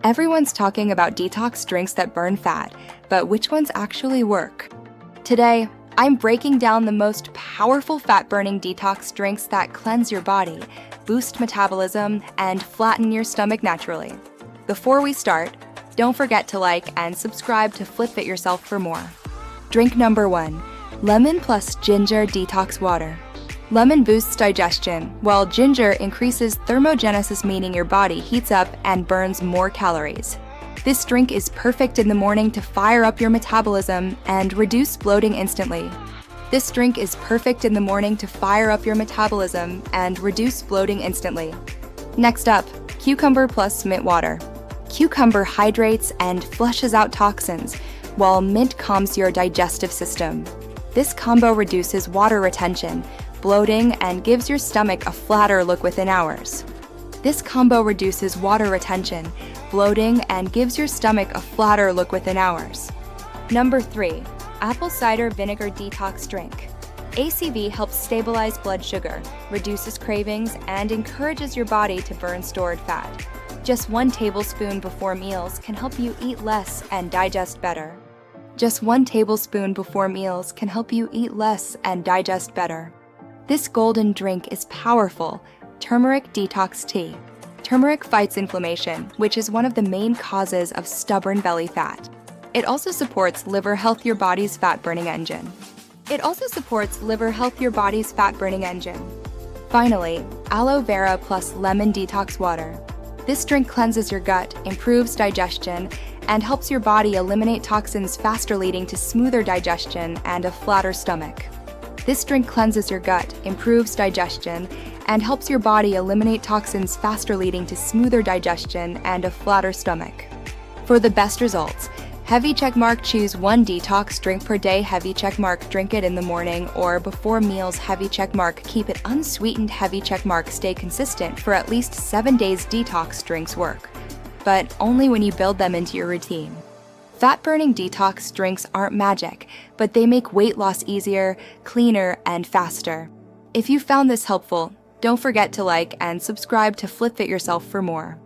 Everyone's talking about detox drinks that burn fat, but which ones actually work? Today, I'm breaking down the most powerful fat-burning detox drinks that cleanse your body, boost metabolism, and flatten your stomach naturally. Before we start, don't forget to like and subscribe to Flip Yourself for more. Drink number 1, Lemon plus Ginger Detox Water. Lemon boosts digestion, while ginger increases thermogenesis, meaning your body heats up and burns more calories. This drink is perfect in the morning to fire up your metabolism and reduce bloating instantly. This drink is perfect in the morning to fire up your metabolism and reduce bloating instantly. Next up, Cucumber plus Mint Water. Cucumber hydrates and flushes out toxins, while mint calms your digestive system. This combo reduces water retention, bloating, and gives your stomach a flatter look within hours. This combo reduces water retention, bloating, and gives your stomach a flatter look within hours. Number 3, Apple Cider Vinegar Detox Drink. ACV helps stabilize blood sugar, reduces cravings, and encourages your body to burn stored fat. Just 1 tablespoon before meals can help you eat less and digest better. Just 1 tablespoon before meals can help you eat less and digest better. This golden drink is powerful. Turmeric Detox Tea. Turmeric fights inflammation, which is one of the main causes of stubborn belly fat. It also supports liver health, your body's fat-burning engine. Finally, Aloe Vera plus Lemon Detox Water. This drink cleanses your gut, improves digestion, and helps your body eliminate toxins faster, leading to smoother digestion and a flatter stomach. This drink cleanses your gut, improves digestion, and helps your body eliminate toxins faster, leading to smoother digestion and a flatter stomach. For the best results, heavy checkmark, choose 1 detox drink per day, heavy checkmark, drink it in the morning or before meals, heavy checkmark, keep it unsweetened, heavy checkmark, stay consistent for at least 7 days. Detox drinks work, but only when you build them into your routine. Fat-burning detox drinks aren't magic, but they make weight loss easier, cleaner, and faster. If you found this helpful, don't forget to like and subscribe to Flip Yourself for more.